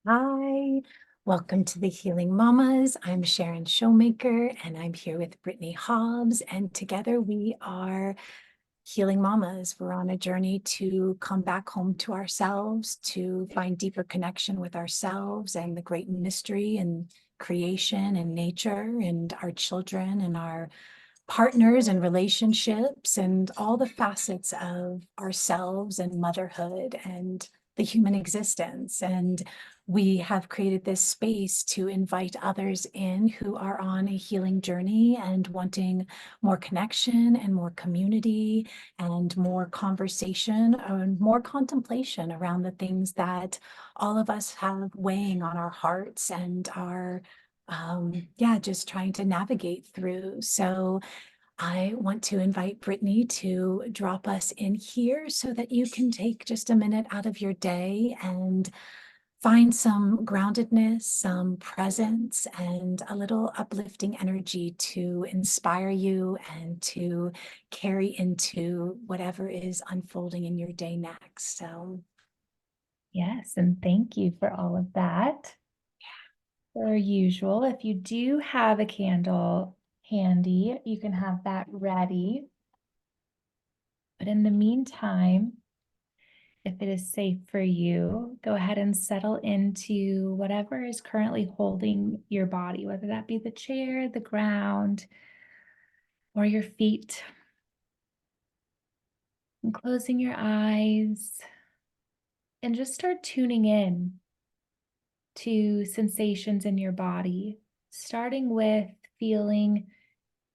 Hi, welcome to the Healing Mamas. I'm Sharon Showmaker, and I'm here with Brittany Hobbs, and together we are Healing Mamas. We're on a journey to come back home to ourselves, to find deeper connection with ourselves and the great mystery and creation and nature and our children and our partners and relationships and all the facets of ourselves and motherhood and the human existence. And we have created this space to invite others in who are on a healing journey and wanting more connection and more community and more conversation and more contemplation around the things that all of us have weighing on our hearts and are just trying to navigate through. So I want to invite Brittany to drop us in here so that you can take just a minute out of your day and find some groundedness, some presence, and a little uplifting energy to inspire you and to carry into whatever is unfolding in your day next. So, Yes, and thank you for all of that. Per usual, if you do have a candle handy, you can have that ready. But in the meantime, if it is safe for you, go ahead and settle into whatever is currently holding your body, whether that be the chair, the ground, or your feet. And closing your eyes and just start tuning in to sensations in your body, starting with feeling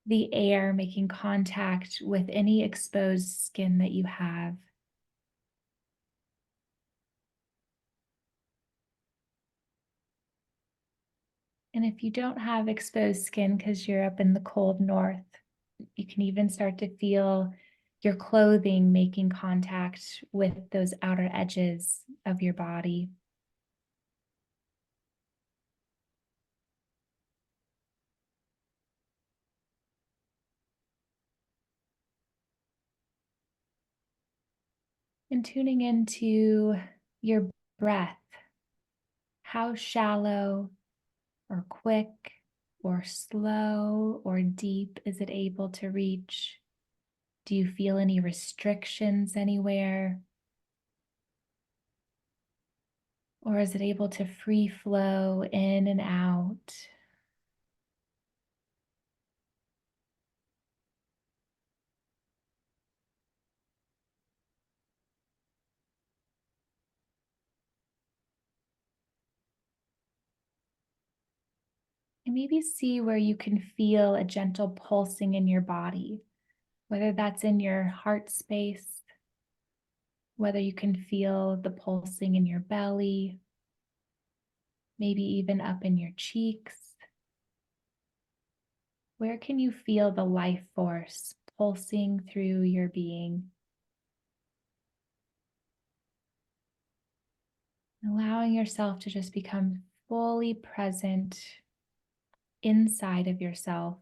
the air making contact with any exposed skin that you have. And if you don't have exposed skin because you're up in the cold north, you can even start to feel your clothing making contact with those outer edges of your body. And tuning into your breath. How shallow or quick or slow or deep is it able to reach? Do you feel any restrictions anywhere? Or is it able to free flow in and out? And maybe see where you can feel a gentle pulsing in your body, whether that's in your heart space, whether you can feel the pulsing in your belly, maybe even up in your cheeks. Where can you feel the life force pulsing through your being? Allowing yourself to just become fully present inside of yourself.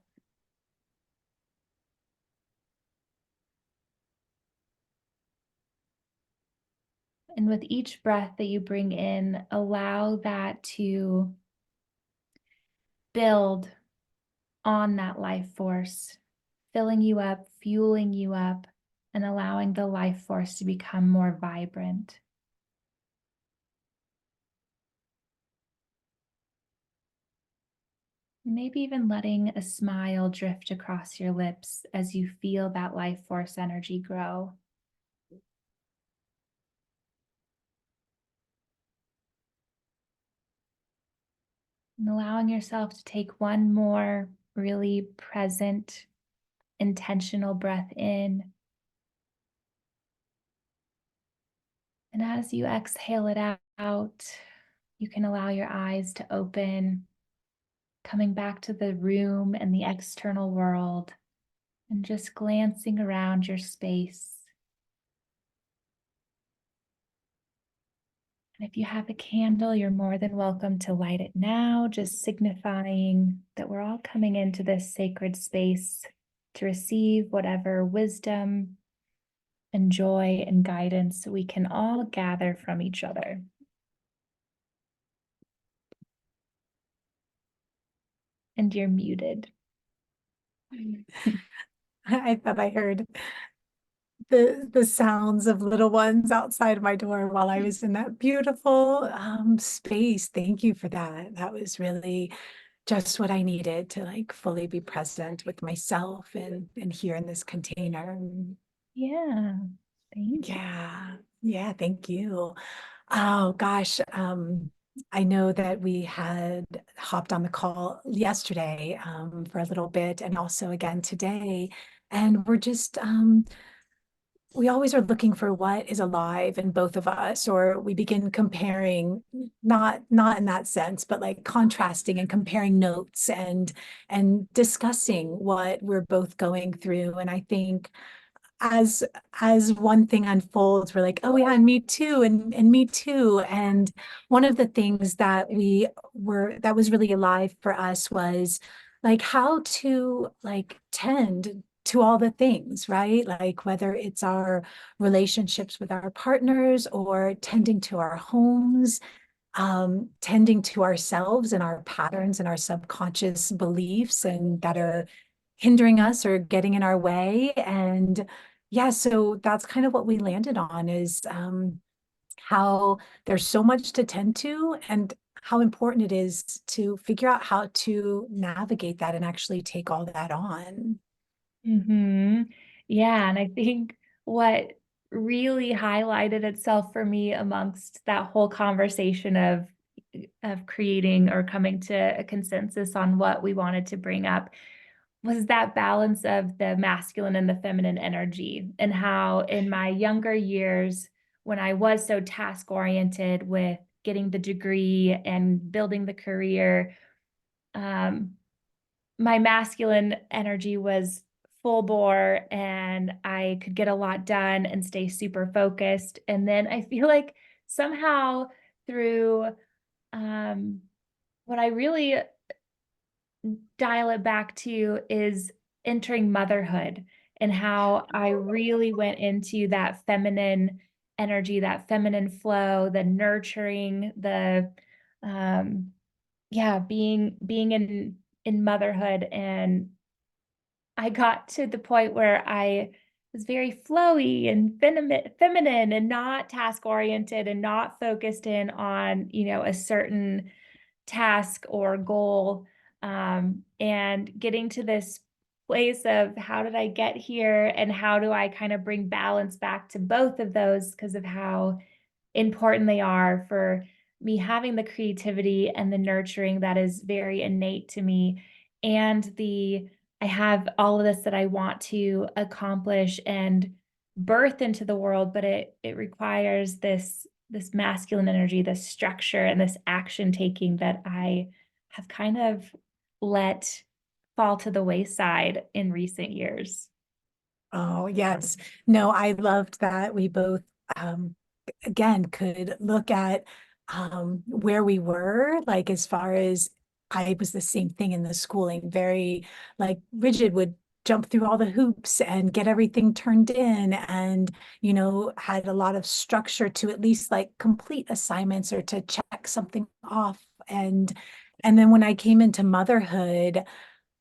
And with each breath that you bring in, allow that to build on that life force, filling you up, fueling you up, and allowing the life force to become more vibrant. Maybe even letting a smile drift across your lips as you feel that life force energy grow. And allowing yourself to take one more really present, intentional breath in. And as you exhale it out, you can allow your eyes to open, coming back to the room and the external world, and just glancing around your space. And if you have a candle, you're more than welcome to light it now, just signifying that we're all coming into this sacred space to receive whatever wisdom and joy and guidance we can all gather from each other. and you're muted. I thought I heard the sounds of little ones outside my door while I was in that beautiful space. Thank you for that. That was really just what I needed to like fully be present with myself and here in this container. Yeah, thank you. Yeah. Yeah, thank you. Oh gosh. I know that we had hopped on the call yesterday for a little bit and also again today. And we're just we always are looking for what is alive in both of us, or we begin comparing, not in that sense, but like contrasting and comparing notes and discussing what we're both going through. And I think as one thing unfolds, we're like, oh yeah, and me too, and me too. And one of the things that we were that was really alive for us was like how to like tend to all the things, right? Like whether it's our relationships with our partners or tending to our homes, tending to ourselves and our patterns and our subconscious beliefs and that are hindering us or getting in our way. And yeah, so that's kind of what we landed on is how there's so much to tend to and how important it is to figure out how to navigate that and actually take all that on. Yeah, and I think what really highlighted itself for me amongst that whole conversation of creating or coming to a consensus on what we wanted to bring up was that balance of the masculine and the feminine energy, and how in my younger years, when I was so task oriented with getting the degree and building the career, um, my masculine energy was full bore and I could get a lot done and stay super focused. And then I feel like somehow through what I really dial it back to is entering motherhood, and how I really went into that feminine energy, that feminine flow, the nurturing, the um yeah, being in motherhood. And I got to the point where I was very flowy and feminine and not task oriented and not focused in on, a certain task or goal, and getting to this place of how did I get here and how do I kind of bring balance back to both of those because of how important they are for me having the creativity and the nurturing that is very innate to me, and the I have all of this that I want to accomplish and birth into the world, but it requires this masculine energy, this structure and this action taking that I have kind of let fall to the wayside in recent years. Oh, yes. No, I loved that we both um again could look at where we were, like as far as I was the same thing in the schooling, very like rigid, would jump through all the hoops and get everything turned in and had a lot of structure to at least like complete assignments or to check something off. And then when I came into motherhood,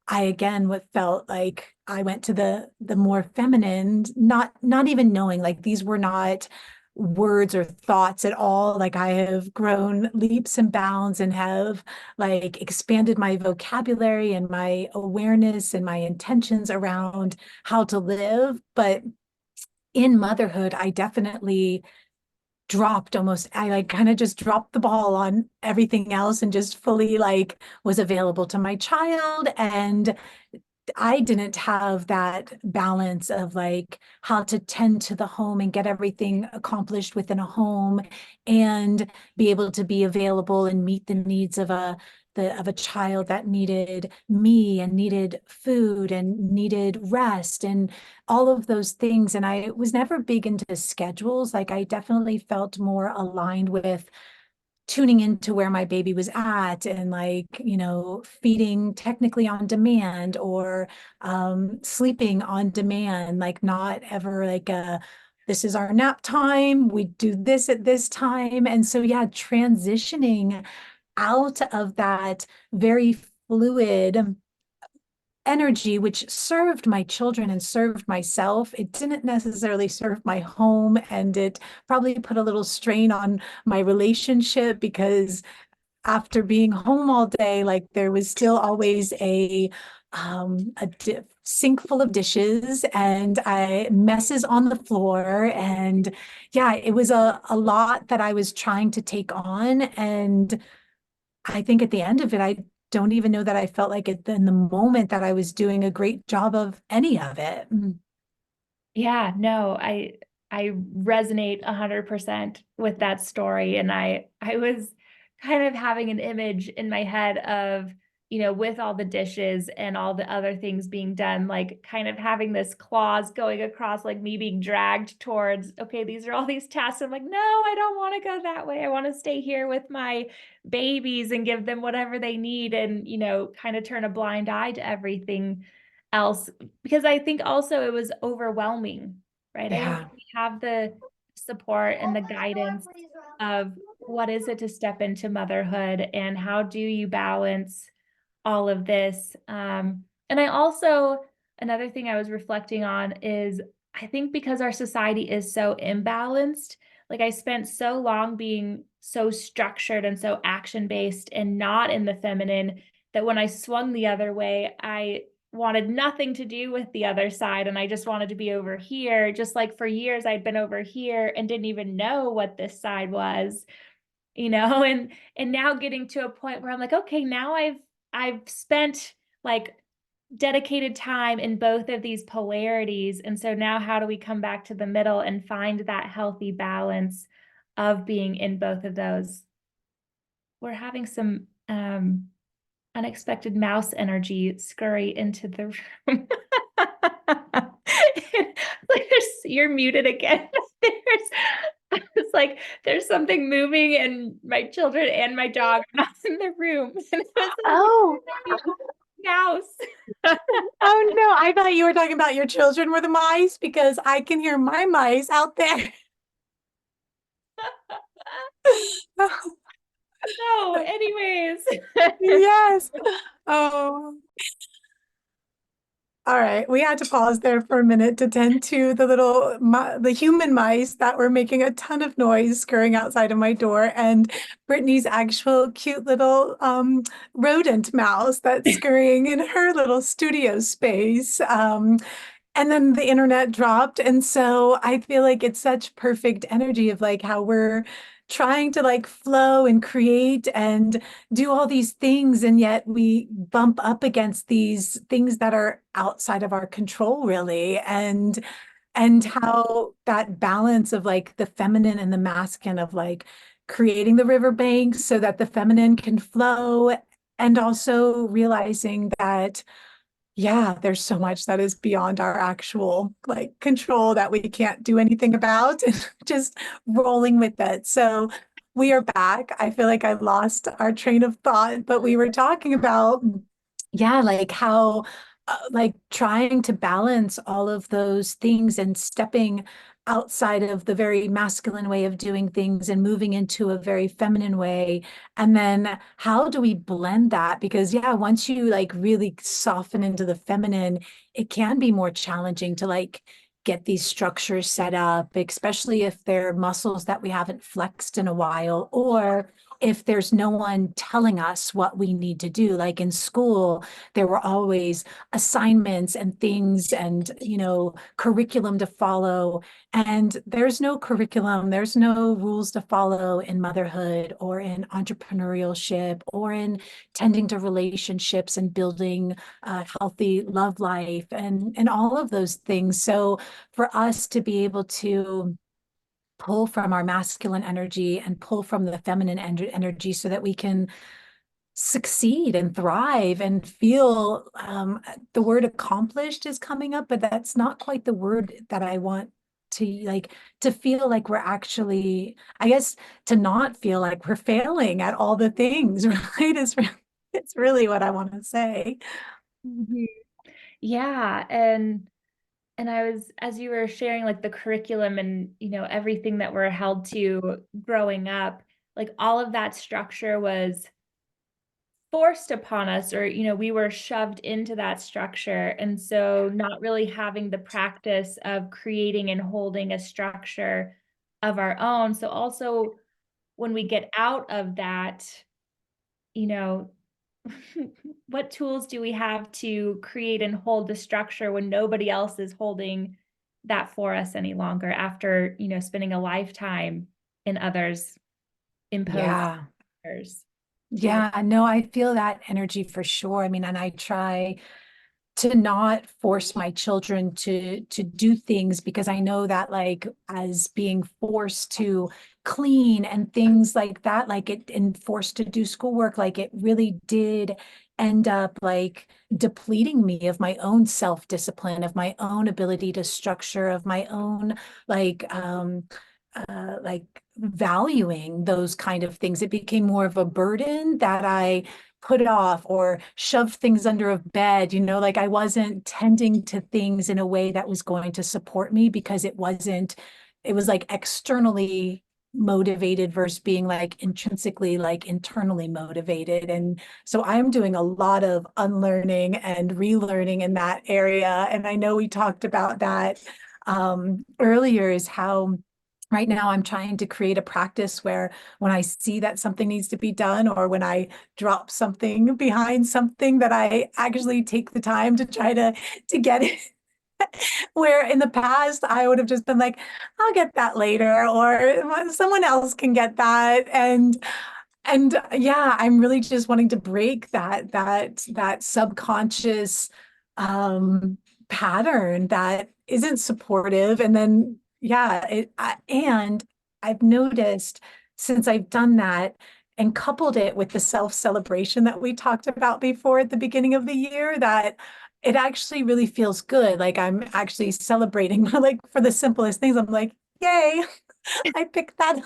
I again what felt like I went to the more feminine, not even knowing like these were not words or thoughts at all. Like I have grown leaps and bounds and have like expanded my vocabulary and my awareness and my intentions around how to live. But in motherhood, I definitely dropped almost, I like kind of just dropped the ball on everything else and just fully like was available to my child. And I didn't have that balance of like how to tend to the home and get everything accomplished within a home and be able to be available and meet the needs of a child that needed me and needed food and needed rest and all of those things. And I was never big into schedules. Like I definitely felt more aligned with tuning into where my baby was at and like feeding technically on demand or sleeping on demand, like not ever like a this is our nap time, we do this at this time. And so yeah, transitioning out of that very fluid energy, which served my children and served myself. It didn't necessarily serve my home, and it probably put a little strain on my relationship because after being home all day, like there was still always a sink full of dishes and I messes on the floor. And yeah, it was a lot that I was trying to take on. And I think at the end of it, I don't even know that I felt like it in the moment that I was doing a great job of any of it. Yeah, no, I resonate 100% with that story. And I was kind of having an image in my head of, with all the dishes and all the other things being done, like kind of having this clause going across, like me being dragged towards, okay, these are all these tasks. I'm like, no, I don't want to go that way. I want to stay here with my babies and give them whatever they need and, kind of turn a blind eye to everything else, because I think also it was overwhelming, right? I didn't Yeah. really have the support and the guidance of what is it to step into motherhood and how do you balance all of this. And I also, another thing I was reflecting on is I think because our society is so imbalanced, like I spent so long being so structured and so action based and not in the feminine, that when I swung the other way, I wanted nothing to do with the other side. And I just wanted to be over here. Just like for years, I'd been over here and didn't even know what this side was, and now getting to a point where I'm like, okay, now I've spent like dedicated time in both of these polarities. And so now how do we come back to the middle and find that healthy balance of being in both of those? We're having some unexpected mouse energy scurry into the room. Like you're muted again. It's like there's something moving and my children and my dog are not in the room. And it was Oh, a mouse. oh no. I thought you were talking about your children were the mice because I can hear my mice out there. No, anyways. Yes. Oh, all right. We had to pause there for a minute to tend to the human mice that were making a ton of noise scurrying outside of my door, and Brittany's actual cute little rodent mouse that's scurrying in her little studio space. And then the internet dropped. And so I feel like it's such perfect energy of like how we're trying to like flow and create and do all these things. And yet we bump up against these things that are outside of our control, really. And how that balance of like the feminine and the masculine of like creating the riverbanks so that the feminine can flow, and also realizing that yeah, there's so much that is beyond our actual like control that we can't do anything about and just rolling with it. So we are back. I feel like I lost our train of thought, but we were talking about, yeah, like how like trying to balance all of those things and stepping outside of the very masculine way of doing things and moving into a very feminine way. And then how do we blend that? Because yeah, once you like really soften into the feminine, it can be more challenging to like get these structures set up, especially if they're muscles that we haven't flexed in a while, or if there's no one telling us what we need to do. Like in school, there were always assignments and things and, curriculum to follow. And there's no curriculum, there's no rules to follow in motherhood or in entrepreneurship or in tending to relationships and building a healthy love life and all of those things. So for us to be able to pull from our masculine energy and pull from the feminine energy so that we can succeed and thrive and feel the word accomplished is coming up, but that's not quite the word that I want to like to feel like we're actually, I guess, to not feel like we're failing at all the things, right? It's really what I want to say. Mhm. Yeah, and I was, as you were sharing like the curriculum and everything that we're held to growing up, like all of that structure was forced upon us, or, we were shoved into that structure. And so not really having the practice of creating and holding a structure of our own. So also when we get out of that, you know, what tools do we have to create and hold the structure when nobody else is holding that for us any longer after, spending a lifetime in others imposed Yeah. structures? Do you Yeah, no, I feel that energy for sure. I mean, and I try to not force my children to do things because I know that like as being forced to clean and things like that, like it and forced to do schoolwork, like it really did end up like depleting me of my own self-discipline, of my own ability to structure, of my own like valuing those kind of things. It became more of a burden that I put off or shove things under a bed, like I wasn't tending to things in a way that was going to support me because it was like externally motivated versus being like intrinsically like internally motivated. And so I'm doing a lot of unlearning and relearning in that area. And I know we talked about that earlier, is how right now I'm trying to create a practice where when I see that something needs to be done, or when I drop something behind something, that I actually take the time to try to get it. Where in the past I would have just been like, I'll get that later, or someone else can get that. And yeah, I'm really just wanting to break that subconscious um pattern that isn't supportive. And then yeah, and I've noticed since I've done that and coupled it with the self-celebration that we talked about before at the beginning of the year, that it actually really feels good. Like I'm actually celebrating like for the simplest things. I'm like, yay, I picked that,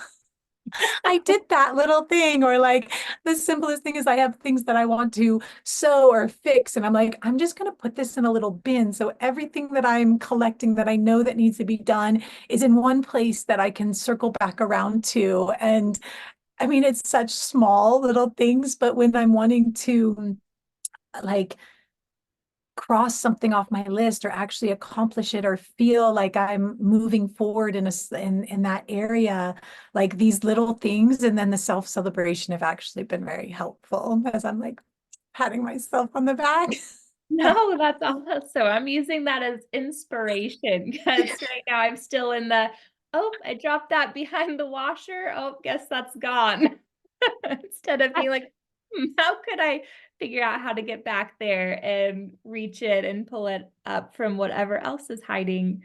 I did that little thing. Or like the simplest thing is I have things that I want to sew or fix. And I'm like, I'm just going to put this in a little bin. So everything that I'm collecting that I know that needs to be done is in one place that I can circle back around to. And I mean, it's such small little things, but when I'm wanting to like cross something off my list or actually accomplish it or feel like I'm moving forward in that area, like these little things and then the self-celebration have actually been very helpful as I'm like patting myself on the back. No, that's awesome. I'm using that as inspiration because right now I'm still in the, oh, I dropped that behind the washer. Oh, guess that's gone. Instead of being like, how could I figure out how to get back there and reach it and pull it up from whatever else is hiding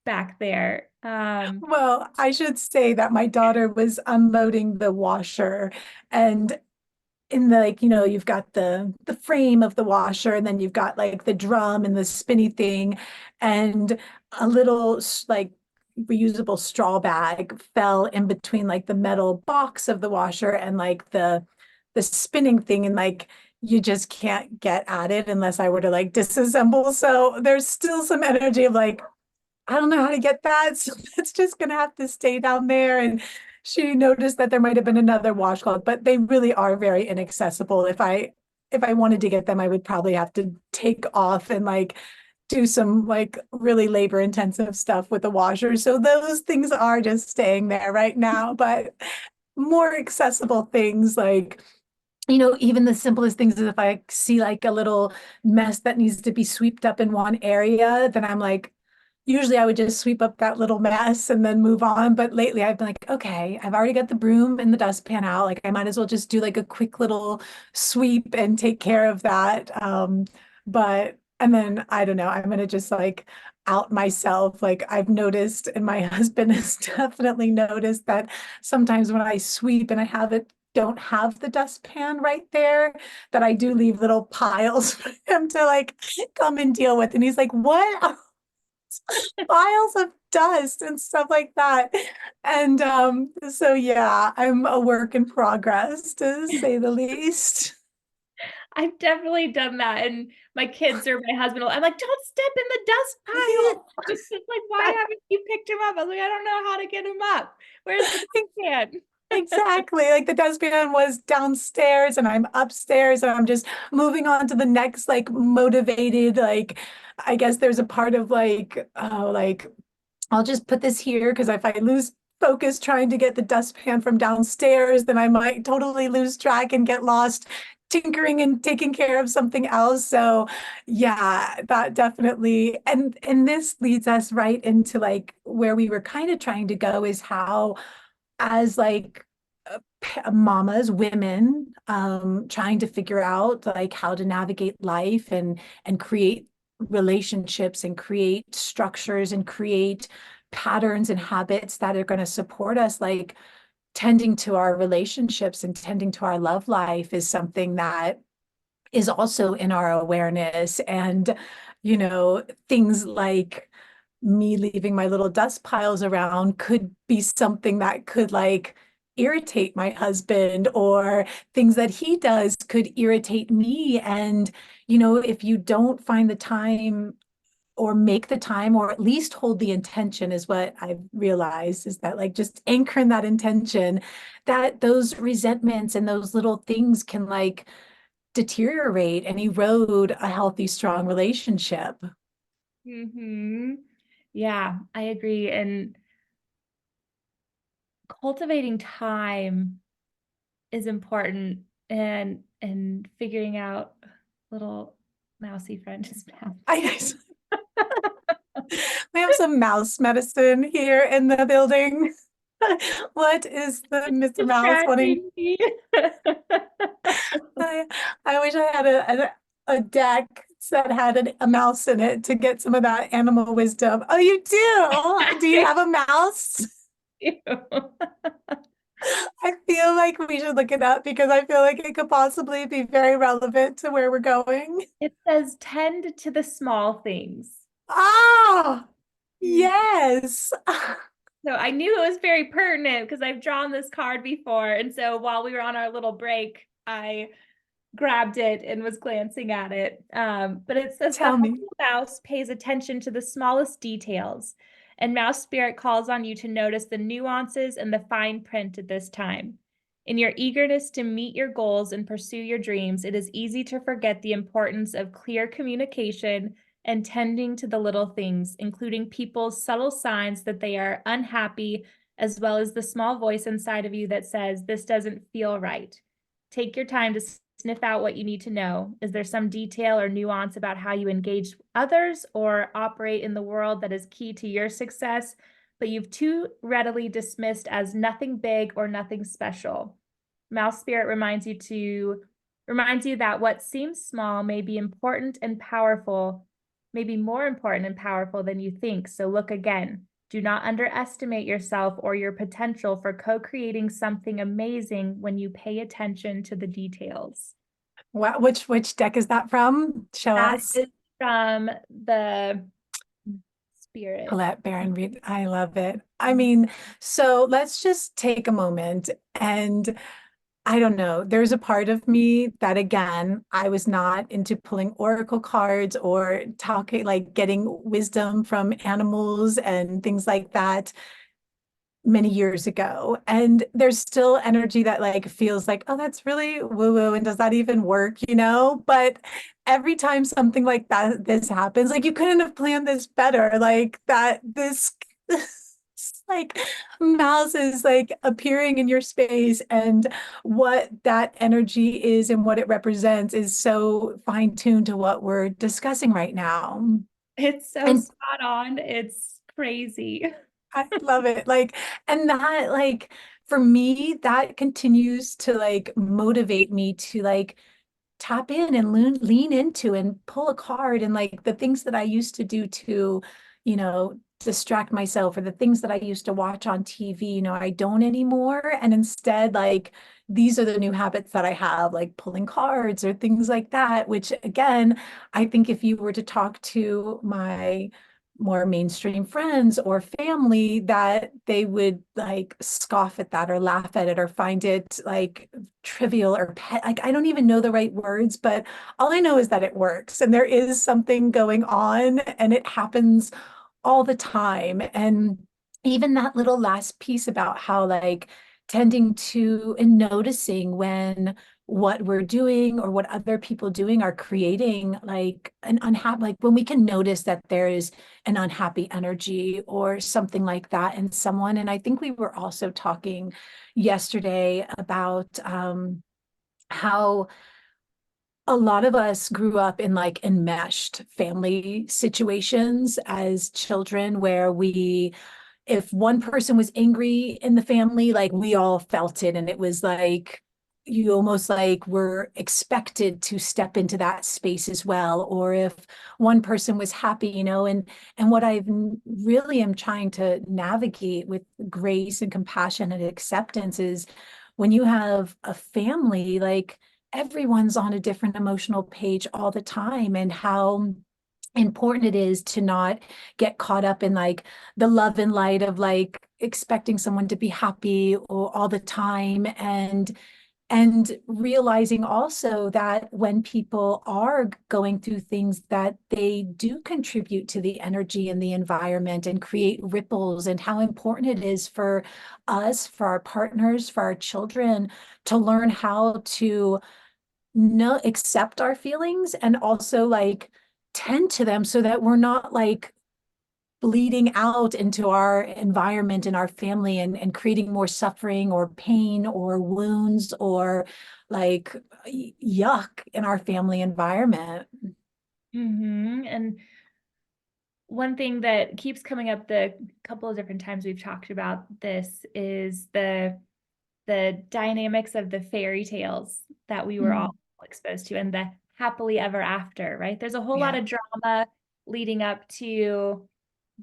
back there? Well, I should say that my daughter was unloading the washer, and in the like, you've got the frame of the washer, and then you've got like the drum and the spinny thing, and a little like reusable straw bag fell in between like the metal box of the washer and like the spinning thing, and like you just can't get at it unless I were to like disassemble. So there's still some energy of like, I don't know how to get that. So that's just gonna have to stay down there. And she noticed that there might have been another washcloth, but they really are very inaccessible. If I wanted to get them, I would probably have to take off and like do some like really labor intensive stuff with the washer. So those things are just staying there right now, but more accessible things like, even the simplest things is if I see like a little mess that needs to be swept up in one area, then I'm like, usually I would just sweep up that little mess and then move on. But lately I've been like, okay, I've already got the broom and the dustpan out. Like I might as well just do like a quick little sweep and take care of that. And then I don't know, I'm gonna just like out myself. Like I've noticed, and my husband has definitely noticed that sometimes when I sweep and I don't have the dustpan right there, that I do leave little piles for him to like come and deal with. And he's like, what? Piles of dust and stuff like that. And so yeah, I'm a work in progress to say the least. I've definitely done that. And my kids or my husband I'm like, don't step in the dust pile. It's like, why haven't you picked him up? I was like, I don't know how to get him up. Where's the can? Exactly. Like the dustpan was downstairs and I'm upstairs and I'm just moving on to the next like motivated, like I guess there's a part of like, oh, like I'll just put this here because if I lose focus trying to get the dustpan from downstairs, then I might totally lose track and get lost tinkering and taking care of something else. So yeah, that definitely and this leads us right into like where we were kind of trying to go is how as like mamas, women, trying to figure out like how to navigate life and create relationships and create structures and create patterns and habits that are going to support us, like tending to our relationships and tending to our love life is something that is also in our awareness. And, things like me leaving my little dust piles around could be something that could like irritate my husband, or things that he does could irritate me. And, if you don't find the time or make the time or at least hold the intention is what I've realized is that like just anchor in that intention that those resentments and those little things can like deteriorate and erode a healthy, strong relationship. Yeah, I agree. And cultivating time is important, and figuring out little mousy friend is bad. I we have some mouse medicine here in the building. What is the Mr. Mouse wanting? Distracting me. I, I wish I had a deck that had a mouse in it to get some of that animal wisdom. Oh, you do? Do you have a mouse? I feel like we should look it up because I feel like it could possibly be very relevant to where we're going. It says tend to the small things. Ah, Mm. yes. So I knew it was very pertinent because I've drawn this card before. And so while we were on our little break, I grabbed it and was glancing at it. But it says the Tell me. humble mouse pays attention to the smallest details, and mouse spirit calls on you to notice the nuances and the fine print at this time. In your eagerness to meet your goals and pursue your dreams, it is easy to forget the importance of clear communication and tending to the little things, including people's subtle signs that they are unhappy, as well as the small voice inside of you that says, "This doesn't feel right." Take your time to sniff out what you need to know. Is there some detail or nuance about how you engage others or operate in the world that is key to your success, but you've too readily dismissed as nothing big or nothing special? Mouse Spirit reminds you that what seems small may be important and powerful, may be more important and powerful than you think. So look again. Do not underestimate yourself or your potential for co-creating something amazing when you pay attention to the details. Which deck is that from? Show That us. is from the Spirit. Colette Baron Reed. I love it. I mean, so let's just take a moment and I don't know. There's a part of me that, again, I was not into pulling oracle cards or talking, like getting wisdom from animals and things like that many years ago. And there's still energy that like feels like, oh, that's really woo-woo. And does that even work, But every time something like this happens, like you couldn't have planned this better. Like that this like mouse is like appearing in your space, and what that energy is and what it represents is so fine-tuned to what we're discussing right now. It's so And spot on. It's crazy. I love it. Like, and that, like, for me, that continues to like motivate me to like tap in and lean into and pull a card, and like the things that I used to do to, distract myself, or the things that I used to watch on TV, I don't anymore. And instead, like, these are the new habits that I have, like pulling cards or things like that, which again, I think if you were to talk to my more mainstream friends or family, that they would like scoff at that or laugh at it or find it like trivial or pet. Like, I don't even know the right words, but all I know is that it works and there is something going on and it happens all the time. And even that little last piece about how like tending to and noticing when what we're doing or what other people doing are creating like an unhappy, like when we can notice that there is an unhappy energy or something like that in someone. And I think we were also talking yesterday about how a lot of us grew up in like enmeshed family situations as children where we, if one person was angry in the family, like we all felt it. And it was like, you almost like were expected to step into that space as well. Or if one person was happy, and what I've really am trying to navigate with grace and compassion and acceptance is when you have a family, like everyone's on a different emotional page all the time, and how important it is to not get caught up in like the love and light of like expecting someone to be happy or all the time, and realizing also that when people are going through things that they do contribute to the energy and the environment and create ripples, and how important it is for us, for our partners, for our children to learn how to no accept our feelings and also like tend to them so that we're not like bleeding out into our environment and our family, and creating more suffering or pain or wounds or like yuck in our family environment. And one thing that keeps coming up the couple of different times we've talked about this is the dynamics of the fairy tales that we were all exposed to, and the happily ever after, right? There's a whole lot Yeah, of drama leading up to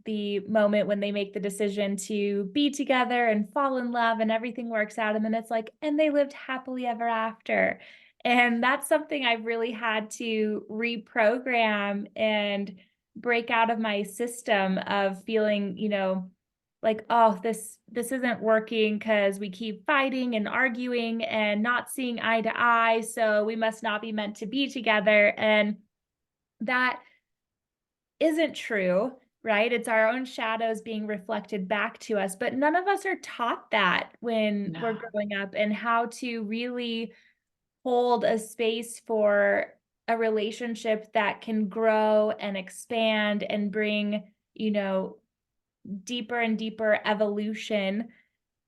the moment when they make the decision to be together and fall in love and everything works out. And then it's like, and they lived happily ever after. And that's something I've really had to reprogram and break out of my system of feeling, like, oh, this isn't working because we keep fighting and arguing and not seeing eye to eye, so we must not be meant to be together. And that isn't true, right? It's our own shadows being reflected back to us, but none of us are taught that when we're no, growing up, and how to really hold a space for a relationship that can grow and expand and bring, deeper and deeper evolution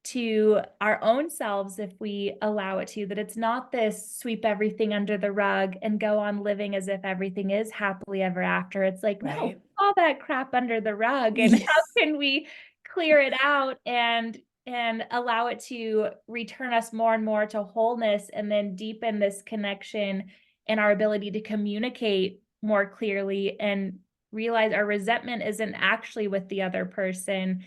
to our own selves if we allow it to, that it's not this sweep everything under the rug and go on living as if everything is happily ever after. It's like, no, right. all that crap under the rug, and Yeah, how can we clear it out and allow it to return us more and more to wholeness, and then deepen this connection and our ability to communicate more clearly, and realize our resentment isn't actually with the other person.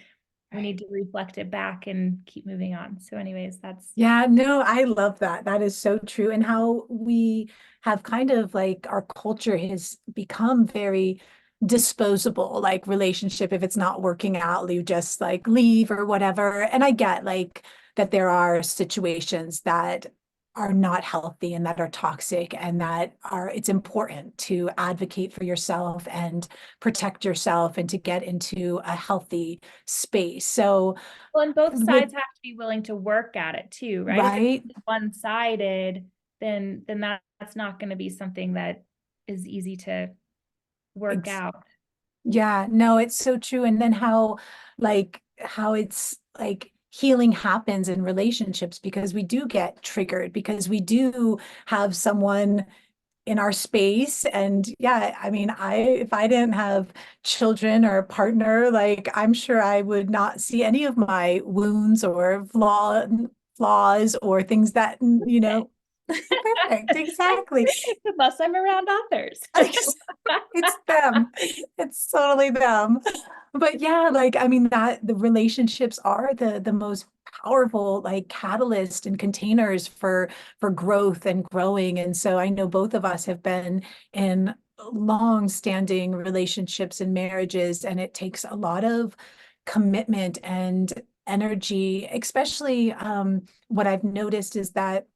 We right. need to reflect it back and keep moving on. So anyways, that's Yeah, no, I love that. That is so true. And how we have kind of like our culture has become very disposable, like relationship. If it's not working out, you just like leave or whatever. And I get like that there are situations that are not healthy and that are toxic, and that are, it's important to advocate for yourself and protect yourself and to get into a healthy space. So well, and both with, sides have to be willing to work at it too, right? If right? it's one-sided, then that's not going to be something that is easy to work out. Yeah, no, it's so true. And then how it's like healing happens in relationships because we do get triggered, because we do have someone in our space. And yeah, I mean, if I didn't have children or a partner, like I'm sure I would not see any of my wounds or flaws or things that, perfect, exactly. Unless I'm around others. It's them. It's totally them. But yeah, like I mean that the relationships are the most powerful like catalyst and containers for growth and growing. And so I know both of us have been in long-standing relationships and marriages, and it takes a lot of commitment and energy, especially what I've noticed is that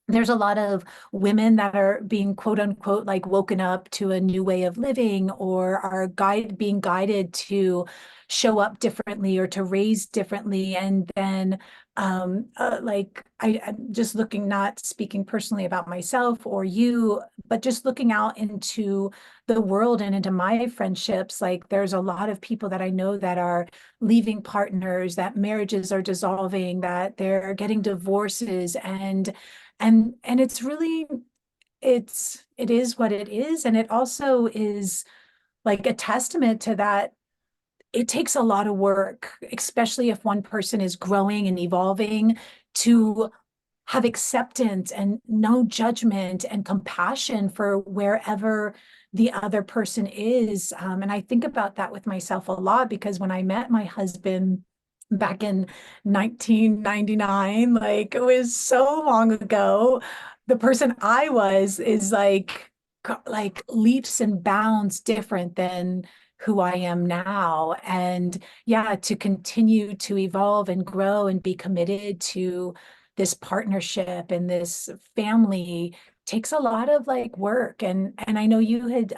there's a lot of women that are being quote unquote like woken up to a new way of living, or are being guided to show up differently or to raise differently. And then like I'm just looking, not speaking personally about myself or you, but just looking out into the world and into my friendships, like there's a lot of people that I know that are leaving partners, that marriages are dissolving, that they're getting divorces, and it's really, it is what it is. And it also is like a testament to that. It takes a lot of work, especially if one person is growing and evolving, to have acceptance and no judgment and compassion for wherever the other person is. And I think about that with myself a lot, because when I met my husband back in 1999, like it was so long ago, the person I was is like leaps and bounds different than who I am now. And yeah, to continue to evolve and grow and be committed to this partnership and this family takes a lot of like work. And I know you had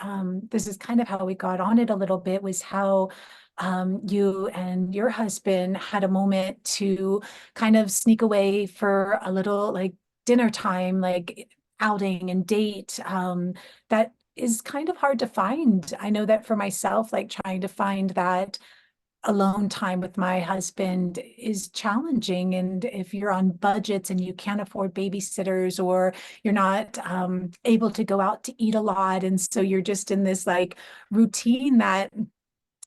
this is kind of how we got on it a little bit, was how you and your husband had a moment to kind of sneak away for a little like dinner time, like outing and date, that is kind of hard to find. I know that for myself, like trying to find that alone time with my husband is challenging. And if you're on budgets and you can't afford babysitters, or you're not able to go out to eat a lot, and so you're just in this like routine that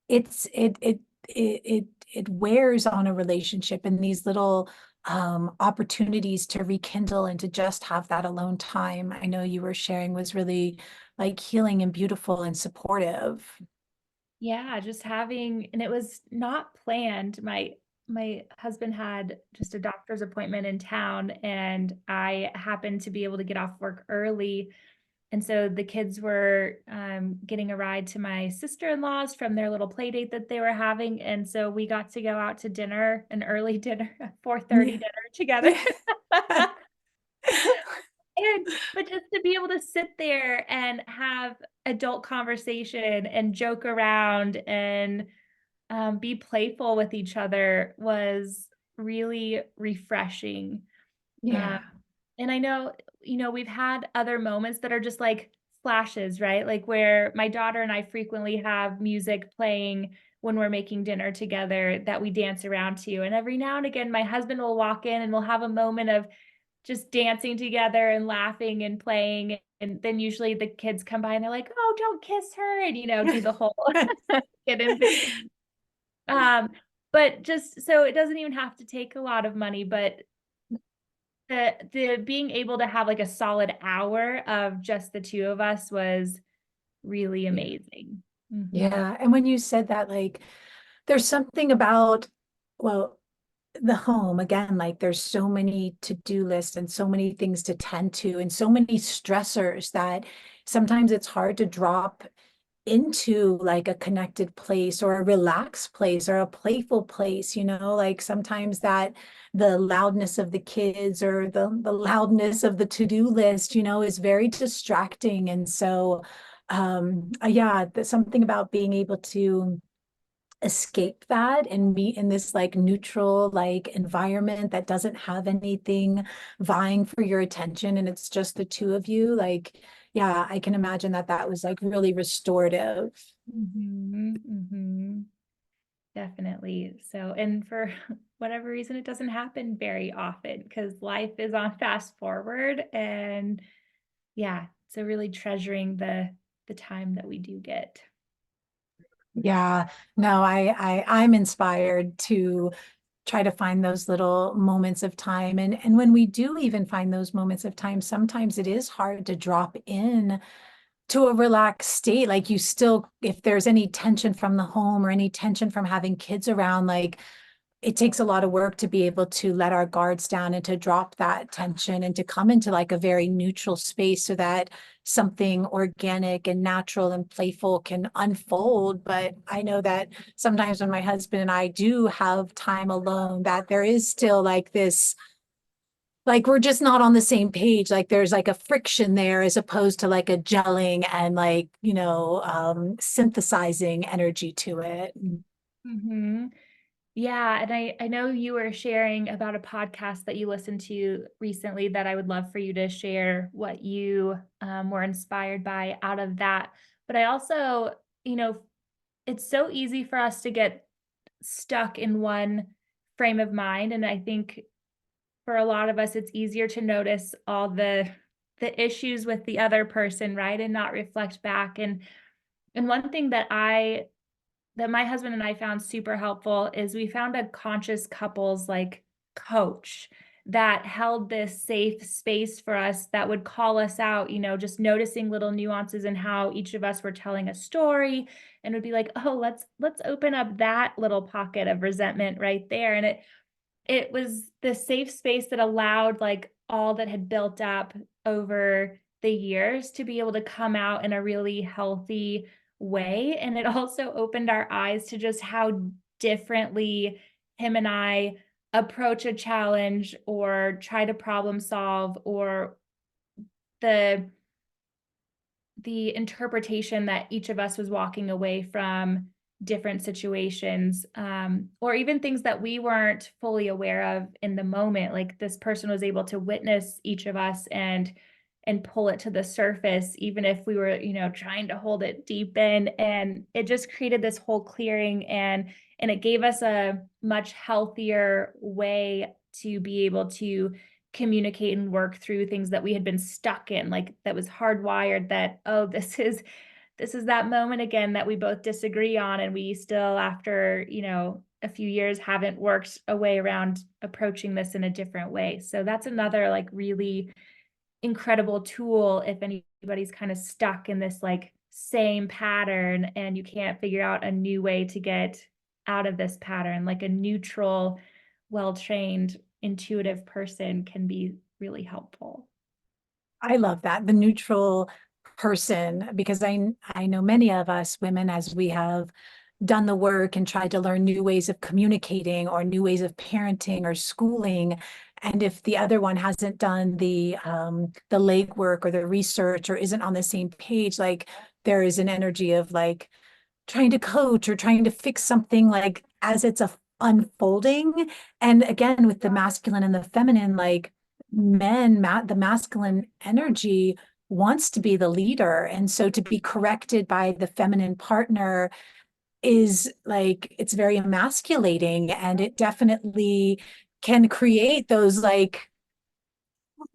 it's it wears on a relationship, and these little opportunities to rekindle and to just have that alone time, I know you were sharing, was really like healing and beautiful and supportive. Yeah, just having, and it was not planned. My husband had just a doctor's appointment in town, and I happened to be able to get off work early. And so the kids were getting a ride to my sister-in-law's from their little play date that they were having. And so we got to go out to dinner, an early dinner, a 4:30 Yeah. dinner together. And but just to be able to sit there and have adult conversation and joke around and be playful with each other was really refreshing. Um, Yeah. and I know, we've had other moments that are just like flashes, right? Like where my daughter and I frequently have music playing when we're making dinner together that we dance around to. And every now and again, my husband will walk in and we'll have a moment of just dancing together and laughing and playing. And then usually the kids come by and they're like, "Oh, don't kiss her," and do the whole get in between. Um, but just so it doesn't even have to take a lot of money, but the being able to have like a solid hour of just the two of us was really Yeah. amazing. Mhm. Yeah. And when you said that, like, there's something about, well, the home again, like there's so many to-do lists and so many things to tend to and so many stressors that sometimes it's hard to drop into like a connected place or a relaxed place or a playful place, like sometimes that the loudness of the kids or the loudness of the to-do list, is very distracting. And so yeah, there's something about being able to escape that and be in this like neutral like environment that doesn't have anything vying for your attention, and it's just the two of you, like yeah, I can imagine that that was like really restorative. Mhm. Mhm. Definitely. So, and for whatever reason, it doesn't happen very often because life is on fast forward. And yeah, so really treasuring the time that we do get. Yeah, no, I'm inspired to try to find those little moments of time. And when we do even find those moments of time, sometimes it is hard to drop in to a relaxed state. Like you still, if there's any tension from the home or any tension from having kids around, like it takes a lot of work to be able to let our guards down and to drop that tension and to come into like a very neutral space so that something organic and natural and playful can unfold. But I know that sometimes when my husband and I do have time alone, that there is still like this like we're just not on the same page. Like there's like a friction there as opposed to like a gelling and like, synthesizing energy to it. Mhm. Yeah, and I know you were sharing about a podcast that you listened to recently that I would love for you to share what you were inspired by out of that. But I also, you know, it's so easy for us to get stuck in one frame of mind, and I think for a lot of us, it's easier to notice all the issues with the other person, right, and not reflect back. And one thing that my husband and I found super helpful is we found a conscious couples like coach that held this safe space for us that would call us out, just noticing little nuances in how each of us were telling a story and would be like, "Oh, let's open up that little pocket of resentment right there." And it was the safe space that allowed like all that had built up over the years to be able to come out in a really healthy way. And it also opened our eyes to just how differently him and I approach a challenge or try to problem solve, or the the interpretation that each of us was walking away from different situations, or even things that we weren't fully aware of in the moment. Like this person was able to witness each of us and pull it to the surface, even if we were, trying to hold it deep in. And it just created this whole clearing, and it gave us a much healthier way to be able to communicate and work through things that we had been stuck in, like that was hardwired that, oh, this is that moment again that we both disagree on, and we still, after a few years, haven't worked a way around approaching this in a different way. So that's another like really incredible tool if anybody's kind of stuck in this like same pattern and you can't figure out a new way to get out of this pattern. Like a neutral, well-trained, intuitive person can be really helpful. I love that, the neutral person, because I know many of us women, as we have done the work and tried to learn new ways of communicating or new ways of parenting or schooling. And if the other one hasn't done the legwork or the research or isn't on the same page, like there is an energy of like trying to coach or trying to fix something like as it's unfolding. And again, with the masculine and the feminine, like the masculine energy wants to be the leader. And so to be corrected by the feminine partner is like, it's very emasculating, and it definitely can create those like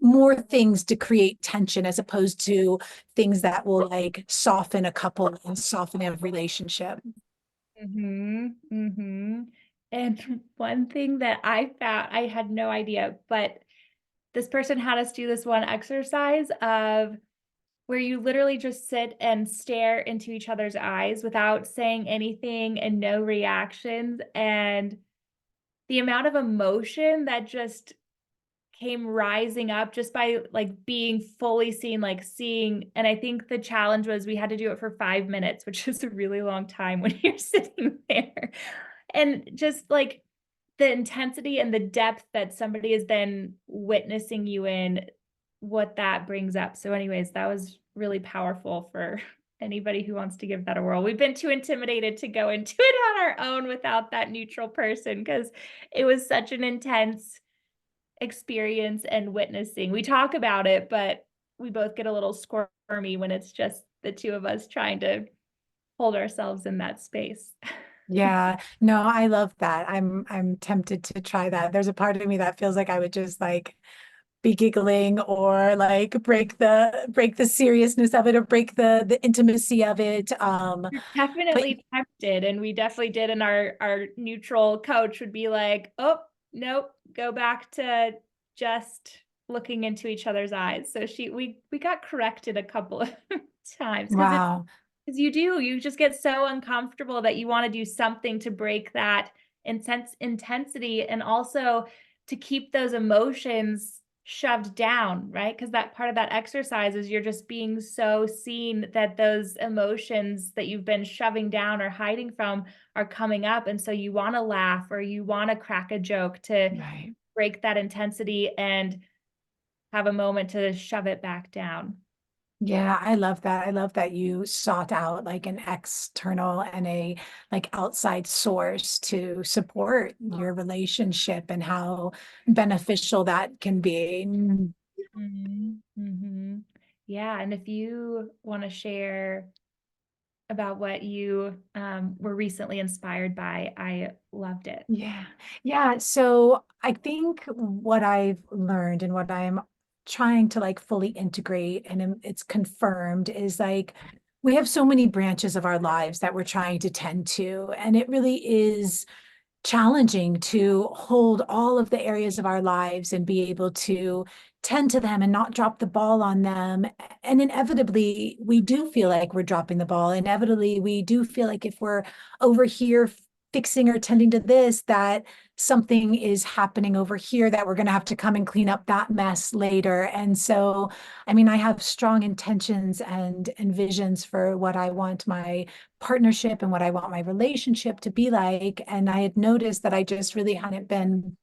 more things to create tension as opposed to things that will like soften a couple and soften a relationship. Mhm, mhm. And one thing that I found, I had no idea, but this person had us do this one exercise of where you literally just sit and stare into each other's eyes without saying anything and no reactions, and the amount of emotion that just came rising up just by like being fully seen, like seeing. And I think the challenge was we had to do it for 5 minutes, which is a really long time when you're sitting there. And just like the intensity and the depth that somebody is then witnessing you in, what that brings up. So anyways, that was really powerful for anybody who wants to give that a whirl. We've been too intimidated to go into it on our own without that neutral person, because it was such an intense experience and witnessing. We talk about it, but we both get a little squirmy when it's just the two of us trying to hold ourselves in that space. Yeah, no, I love that. I'm tempted to try that. There's a part of me that feels like I would just like be giggling or like break the seriousness of it or break the intimacy of it. You're But definitely tempted, and we definitely did. And our neutral coach would be like, "Oh, nope, go back to just looking into each other's eyes." So we got corrected a couple of times, because wow. you just get so uncomfortable that you want to do something to break that intensity, and also to keep those emotions shoved down, right? Because that part of that exercise is you're just being so seen that those emotions that you've been shoving down or hiding from are coming up. And so you want to laugh or you want to crack a joke to Right. break that intensity. And have a moment to shove it back down. Yeah, I love that. I love that you sought out like an external and a like outside source to support your relationship and how beneficial that can be. Mm-hmm. Yeah, and if you want to share about what you were recently inspired by, I loved it. Yeah. Yeah. So I think what I've learned and what I'm trying to like fully integrate and it's confirmed is like we have so many branches of our lives that we're trying to tend to. And it really is challenging to hold all of the areas of our lives and be able to tend to them and not drop the ball on them. And inevitably, we do feel like we're dropping the ball. Inevitably, we do feel like if we're over here fixing or tending to this, that something is happening over here that we're going to have to come and clean up that mess later. And so, I mean, I have strong intentions and visions for what I want my partnership and what I want my relationship to be like. And I had noticed that I just really hadn't been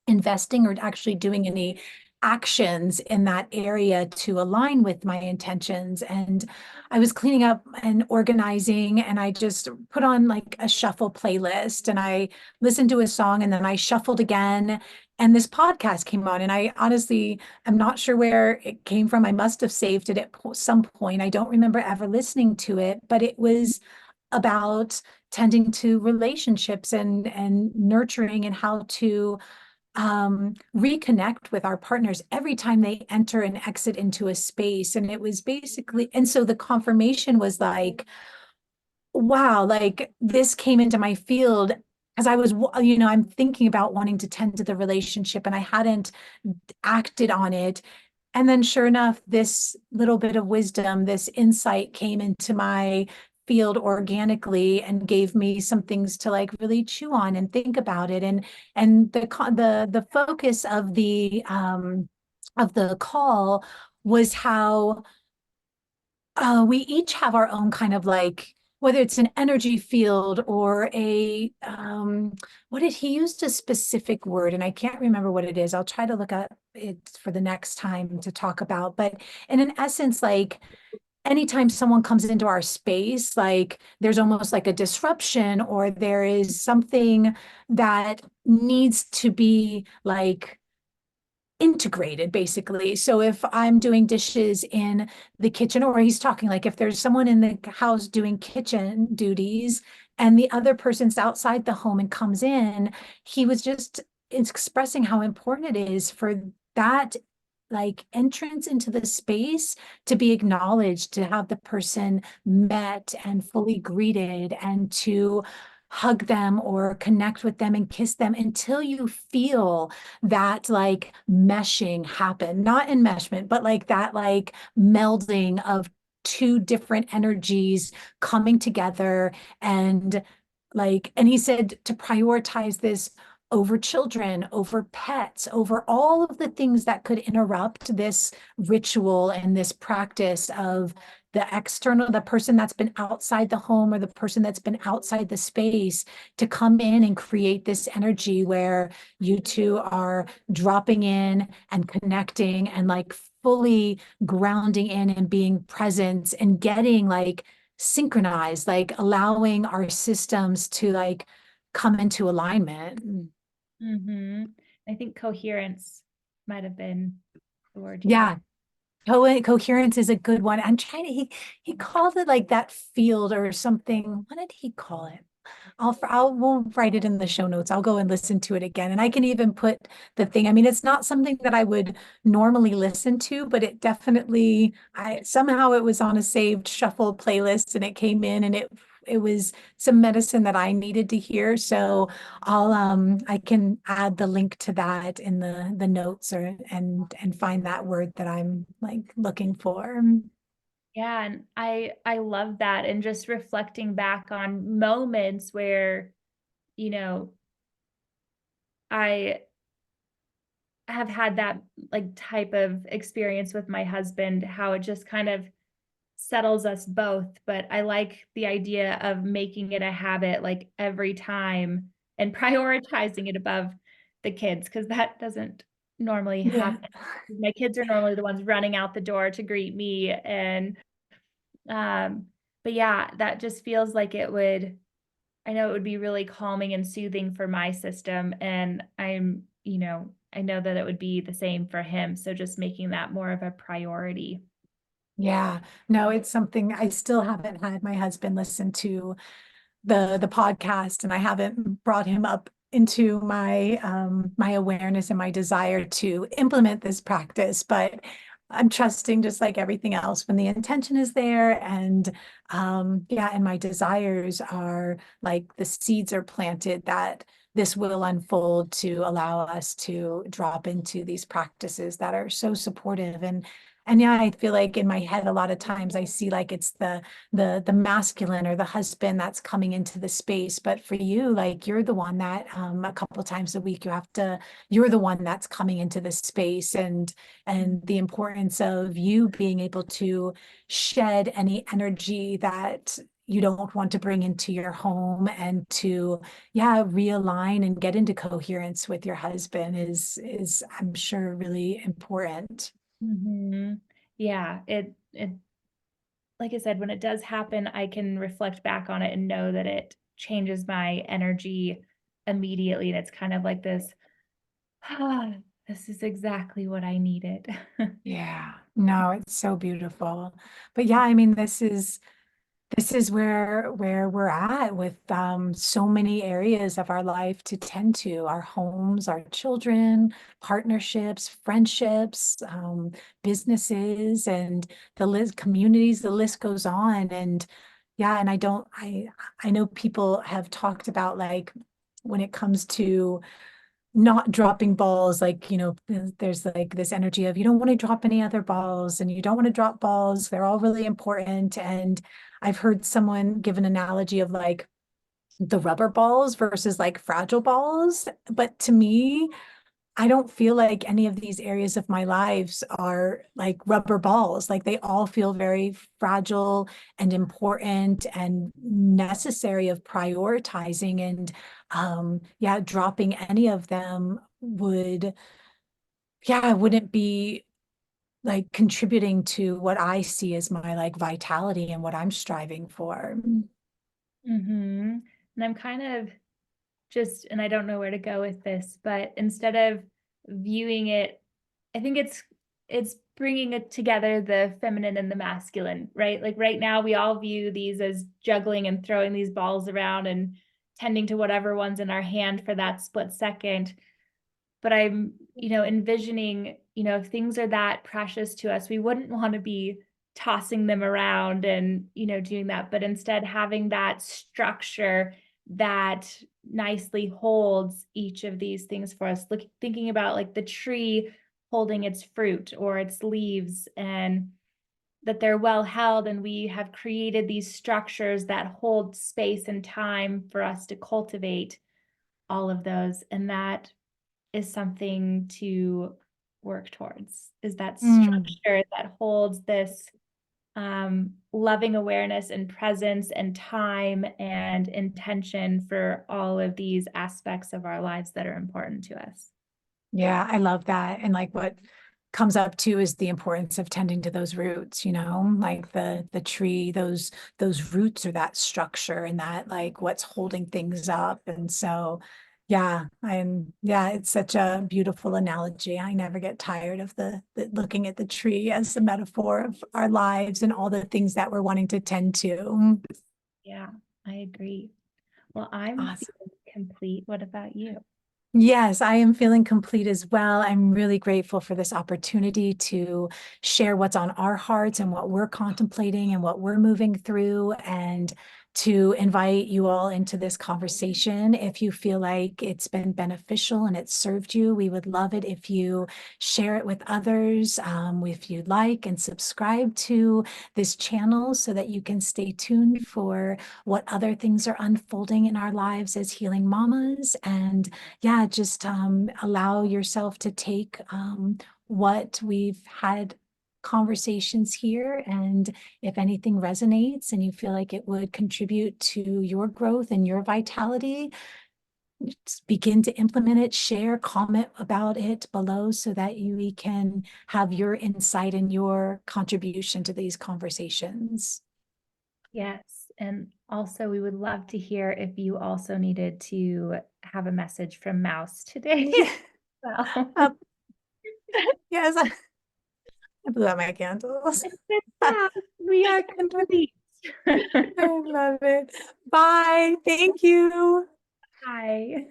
investing or actually doing any actions in that area to align with my intentions. And I was cleaning up and organizing, and I just put on like a shuffle playlist and I listened to a song and then I shuffled again. And this podcast came on, and I honestly am not sure where it came from. I must have saved it at some point. I don't remember ever listening to it, but it was about tending to relationships and nurturing and how to reconnect with our partners every time they enter and exit into a space. And it was basically, and so the confirmation was like, wow, like this came into my field because I was, I'm thinking about wanting to tend to the relationship and I hadn't acted on it. And then sure enough, this little bit of wisdom, this insight came into my field organically and gave me some things to like really chew on and think about it. And the focus of the call was how we each have our own kind of like whether it's an energy field or a what did he used a specific word and I can't remember what it is. I'll try to look up it for the next time to talk about. But in essence, like anytime someone comes into our space, like there's almost like a disruption or there is something that needs to be like integrated basically. So if I'm doing dishes in the kitchen, or he's talking like if there's someone in the house doing kitchen duties and the other person's outside the home and comes in, he was just expressing how important it is for that like entrance into the space to be acknowledged, to have the person met and fully greeted, and to hug them or connect with them and kiss them until you feel that like meshing happen, not enmeshment, but like that like melding of two different energies coming together. And like, and he said to prioritize this over children, over pets, over all of the things that could interrupt this ritual and this practice of the external, the person that's been outside the home or the person that's been outside the space to come in and create this energy where you two are dropping in and connecting and like fully grounding in and being present and getting like synchronized, like allowing our systems to like come into alignment. Mm-hmm. I think coherence might have been the word you used. Yeah, coherence is a good one. I'm trying to, he called it like that field or something. What did he call it? We'll write it in the show notes. I'll go and listen to it again. And I can even put the thing. I mean, it's not something that I would normally listen to, but it definitely, somehow it was on a saved shuffle playlist and it came in and it was some medicine that I needed to hear. So I can add the link to that in the notes or and find that word that I'm like looking for. Yeah, and I love that, and just reflecting back on moments where, you know, I have had that like type of experience with my husband, how it just kind of settles us both. But I like the idea of making it a habit like every time and prioritizing it above the kids because that doesn't normally Yeah. happen. My kids are normally the ones running out the door to greet me. And um, but yeah, that just feels like I know it would be really calming and soothing for my system. And I know that it would be the same for him. So just making that more of a priority. Yeah. No, it's something I still haven't had my husband listen to the podcast, and I haven't brought him up into my awareness and my desire to implement this practice, but I'm trusting, just like everything else, when the intention is there, and yeah, and my desires are like the seeds are planted, that this will unfold to allow us to drop into these practices that are so supportive. And yeah, I feel like in my head a lot of times I see like it's the masculine or the husband that's coming into the space. But for you, like you're the one that a couple times a week you're the one that's coming into the space, and the importance of you being able to shed any energy that you don't want to bring into your home, and to realign and get into coherence with your husband is I'm sure really important. Yeah, it like I said, when it does happen, I can reflect back on it and know that it changes my energy immediately. And it's kind of like this, ah, this is exactly what I needed. Yeah, no, it's so beautiful. But yeah, I mean, this is where we're at with so many areas of our life to tend to: our homes, our children, partnerships, friendships, businesses, and the list communities, the list goes on. And yeah, and I know people have talked about, like, when it comes to not dropping balls, like, there's like this energy of you don't want to drop any other balls, and you don't want to drop balls, they're all really important. And I've heard someone give an analogy of like the rubber balls versus like fragile balls, but to me, I don't feel like any of these areas of my lives are like rubber balls. Like they all feel very fragile and important and necessary of prioritizing. And yeah, dropping any of them wouldn't be like contributing to what I see as my like vitality and what I'm striving for. And I'm kind of and I don't know where to go with this, but instead of viewing it, I think it's bringing it together, the feminine and the masculine, right? Like right now we all view these as juggling and throwing these balls around and tending to whatever one's in our hand for that split second. But I'm, envisioning, if things are that precious to us, we wouldn't want to be tossing them around and, doing that, but instead having that structure that nicely holds each of these things for us. Thinking about like the tree holding its fruit or its leaves, and that they're well held, and we have created these structures that hold space and time for us to cultivate all of those. And that is something to work towards, is that Mm. structure that holds this loving awareness and presence and time and intention for all of these aspects of our lives that are important to us. Yeah, I love that. And like what comes up too is the importance of tending to those roots, like the tree, those roots are that structure, and that like what's holding things up. And so yeah, it's such a beautiful analogy. I never get tired of the looking at the tree as a metaphor of our lives and all the things that we're wanting to tend to. Yeah, I agree. Well, I'm Awesome. feeling complete. What about you? Yes, I am feeling complete as well. I'm really grateful for this opportunity to share what's on our hearts and what we're contemplating and what we're moving through, and to invite you all into this conversation. If you feel like it's been beneficial and it's served you, we would love it if you share it with others, if you'd like, and subscribe to this channel so that you can stay tuned for what other things are unfolding in our lives as healing mamas. And yeah, just allow yourself to take what we've had conversations here. And if anything resonates and you feel like it would contribute to your growth and your vitality, begin to implement it, share, comment about it below so that we can have your insight and your contribution to these conversations. Yes. And also, we would love to hear if you also needed to have a message from Mouse today. Yeah. Well, Yes, I blew out my candles. we are complete. I love it. Bye. Thank you. Hi.